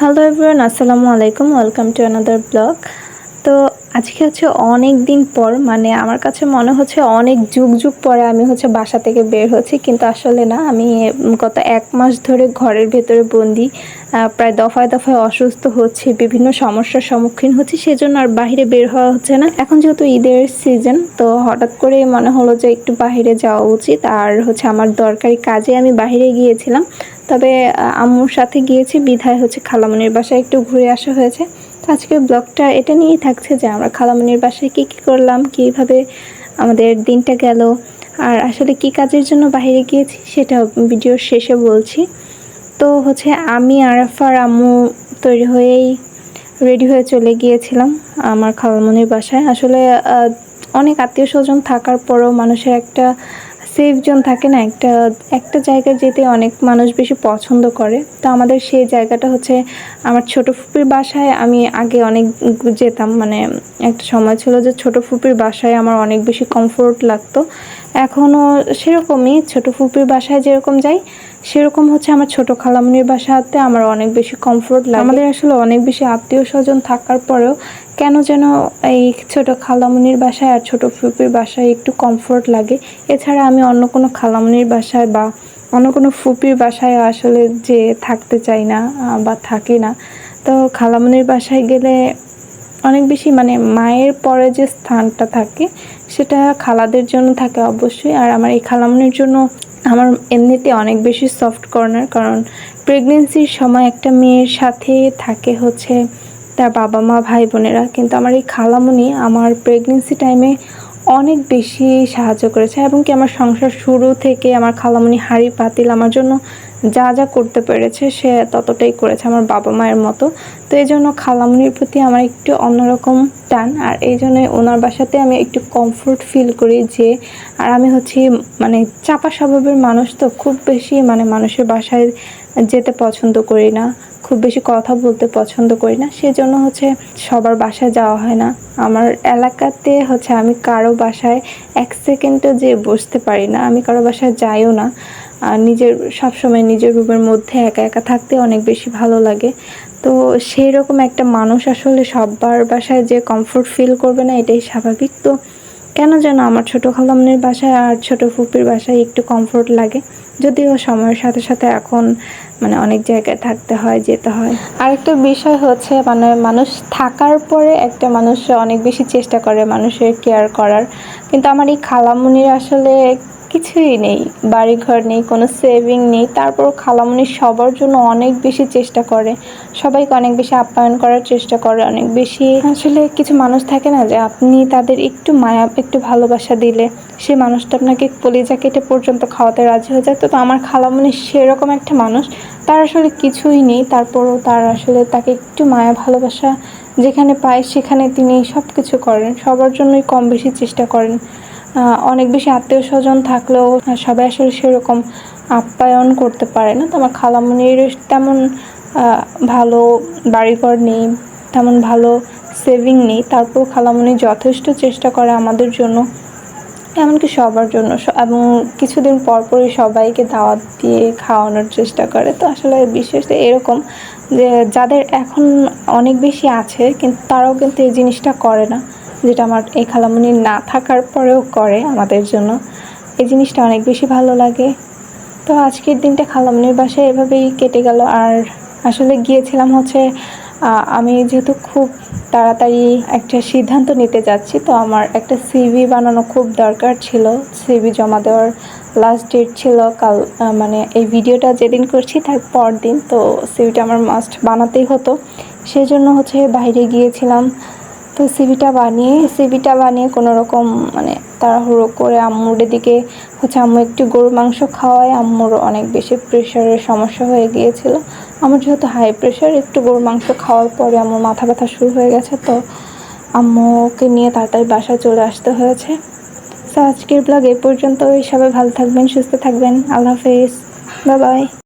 Hello everyone, আসসালামু আলাইকুম। Welcome to another blog. তো আজকে অনেক দিন পর, মানে আমার কাছে মনে হচ্ছে অনেক যুগ যুগ পরে আমি বাসা থেকে বের হচ্ছি, কিন্তু আসলে না। আমি গত 1 মাস ধরে ঘরের ভেতরে বন্দি। প্রায় দফায় দফায় অসুস্থ হচ্ছি, বিভিন্ন সমস্যার সম্মুখীন হচ্ছি, সেজন্য আর বাইরে বের হওয়া হচ্ছে না। এখন যেহেতু ঈদের সিজন, তো হঠাৎ করে মনে হলো যে একটু বাইরে যাওয়া উচিত। আর আমার দরকারি কাজে আমি বাইরে গিয়েছিলাম। তবে আম্মুর সাথে গিয়েছি বিধায় খালামণির বাসায় একটু ঘুরে আসা হয়েছে। তো আজকের ব্লগটা এটা নিয়েই থাকছে যে আমরা খালামণির বাসায় কী কী করলাম, কীভাবে আমাদের দিনটা গেল, আর আসলে কী কাজের জন্য বাইরে গিয়েছি সেটা ভিডিওর শেষে বলছি। তো আমি আরাফার আম্মু তৈরি হয়েই রেডি হয়ে চলে গিয়েছিলাম আমার খালামণির বাসায়। আসলে অনেক আত্মীয় স্বজন থাকার পরেও মানুষের একটা সেফ জোন থাকে না, একটা একটা জায়গায় যেতে অনেক মানুষ বেশি পছন্দ করে। তো আমাদের সেই জায়গাটা আমার ছোট ফুপির বাসায়। আমি আগে অনেক যেতাম, মানে একটা সময় ছিল যে ছোট ফুপির বাসায় আমার অনেক বেশি কমফোর্ট লাগতো। এখনও সেরকমই, ছোট ফুপির বাসায় যেরকম যাই সেরকম আমার ছোট খালামণির বাসাতে আমার অনেক বেশি কমফোর্ট লাগে। আমাদের আসলে অনেক বেশি আত্মীয় স্বজন থাকার পরেও কেন যেন এই ছোট খালামণির বাসায় আর ছোট ফুপির বাসায় একটু কমফোর্ট লাগে। এছাড়া আমি অন্য কোনো খালামণির বাসায় বা অন্য কোনো ফুপির বাসায় আসলে যে থাকতে চাই না বা থাকি না। তো খালামণির বাসায় গেলে অনেক বেশি, মানে মায়ের পরে যে স্থানটা থাকে সেটা খালাদের জন্য থাকে অবশ্যই। আর আমার এই খালামণির জন্য আমার এমনিতে অনেক বেশি সফট কর্নার, কারণ প্রেগনেন্সির সময় একটা মেয়ের সাথে থাকে তার বাবা মা ভাই বোনেরা, কিন্তু আমার এই খালামণি আমার প্রেগনেন্সি টাইমে অনেক বেশি সাহায্য করেছে। এবং কি আমার সংসার শুরু থেকে আমার খালামণি হাঁড়ি পাতিল আমার জন্য যা যা করতে পেরেছে সে ততটাই করেছে, আমার বাবা মায়ের মতো। তো এই জন্য খালামণির প্রতি আমার একটু অন্যরকম টান, আর এই জন্যই ওনার বাসাতে আমি একটু কমফোর্ট ফিল করি। যে আর আমি মানে চাপা স্বভাবের মানুষ, তো খুব বেশি মানে মানুষের বাসায় যেতে পছন্দ করি না, খুব বেশি কথা বলতে পছন্দ করি না। সেজন্য সবার বাসায় যাওয়া হয় না। আমার এলাকাতে আমি কারো বাসায় 1 সেকেন্ডও যে বসতে পারি না, আমি কারো বাসায় যাইও না। নিজের সবসময় নিজের রুমের মধ্যে একা একা থাকতে অনেক বেশি ভালো লাগে। তো সেই রকম একটা মানুষ আসলে সবার বাসায় যে কমফোর্ট ফিল করবে না, এটাই স্বাভাবিক। তো কেন যেন আমার ছোটো খালামণির বাসায় আর ছোটো ফুপির বাসায় একটু কমফোর্ট লাগে, যদিও সময়ের সাথে সাথে এখন মানে অনেক জায়গায় থাকতে হয়, যেতে হয়। আরেকটা বিষয় মানে মানুষ থাকার পরে একটা মানুষ অনেক বেশি চেষ্টা করে মানুষের কেয়ার করার, কিন্তু আমার এই খালামণির আসলে কিছুই নেই, বাড়িঘর নেই, কোনো সেভিং নেই। তারপর খালামণি সবার জন্য অনেক বেশি চেষ্টা করে, সবাইকে অনেক বেশি আপ্যায়ন করার চেষ্টা করে, অনেক বেশি। আসলে কিছু মানুষ থাকে না যে আপনি তাদের একটু মায়া একটু ভালোবাসা দিলে সে মানুষটা আপনাকে কলিজা কেটে পর্যন্ত খাওয়াতে রাজি হয়ে যায়। তো আমার খালামণি সেরকম একটা মানুষ, তার আসলে কিছুই নেই, তারপরও তার আসলে তাকে একটু মায়া ভালোবাসা যেখানে পায় সেখানে তিনি সব কিছু করেন, সবার জন্যই কম বেশি চেষ্টা করেন। অনেক বেশি আত্মীয় স্বজন থাকলেও সবাই আসলে সেরকম আপ্যায়ন করতে পারে না। তো আমার খালামণির তেমন ভালো বাড়িঘর নেই, তেমন ভালো সেভিং নেই, তারপর খালামণি যথেষ্ট চেষ্টা করে আমাদের জন্য, এমনকি সবার জন্য। এবং কিছুদিন পরপরই সবাইকে দাওয়াত দিয়ে খাওয়ানোর চেষ্টা করে। তো আসলে বিশেষত এরকম যে যাদের এখন অনেক বেশি আছে কিন্তু তারাও কিন্তু এই জিনিসটা করে না, যেটা আমার এই খালামণি না থাকার পরেও করে আমাদের জন্য। এই জিনিসটা অনেক বেশি ভালো লাগে। তো আজকের দিনটা খালামণির বাসায় এভাবেই কেটে গেল। আর আসলে গিয়েছিলাম আমি যেহেতু খুব তাড়াতাড়ি একটা সিদ্ধান্ত নিতে যাচ্ছি, তো আমার একটা সিভি বানানো খুব দরকার ছিল। সিভি জমা দেওয়ার লাস্ট ডেট ছিল কাল, মানে এই ভিডিওটা যেদিন করছি তার পর দিন। তো সিভিটা আমার মাস্ট বানাতেই হতো, সেই জন্য বাইরে গিয়েছিলাম। তো সিভিটা বানিয়ে কোনো রকম মানে তাড়াহুড়ো করে আম্মুর এদিকে আম্মু একটু গরুর মাংস খাওয়ায়। আম্মুর অনেক বেশি প্রেশারের সমস্যা হয়ে গিয়েছিল। আমার যেহেতু হাই প্রেশার, একটু গরুর মাংস খাওয়ার পরে আমার মাথা ব্যথা শুরু হয়ে গেছে, তো আম্মুকে নিয়ে তাড়াতাড়ি বাসায় চলে আসতে হয়েছে। তো আজকের ব্লগ এই পর্যন্তই। সবাই ভালো থাকবেন, সুস্থ থাকবেন। আল্লাহ হাফেজ, বাই বাই।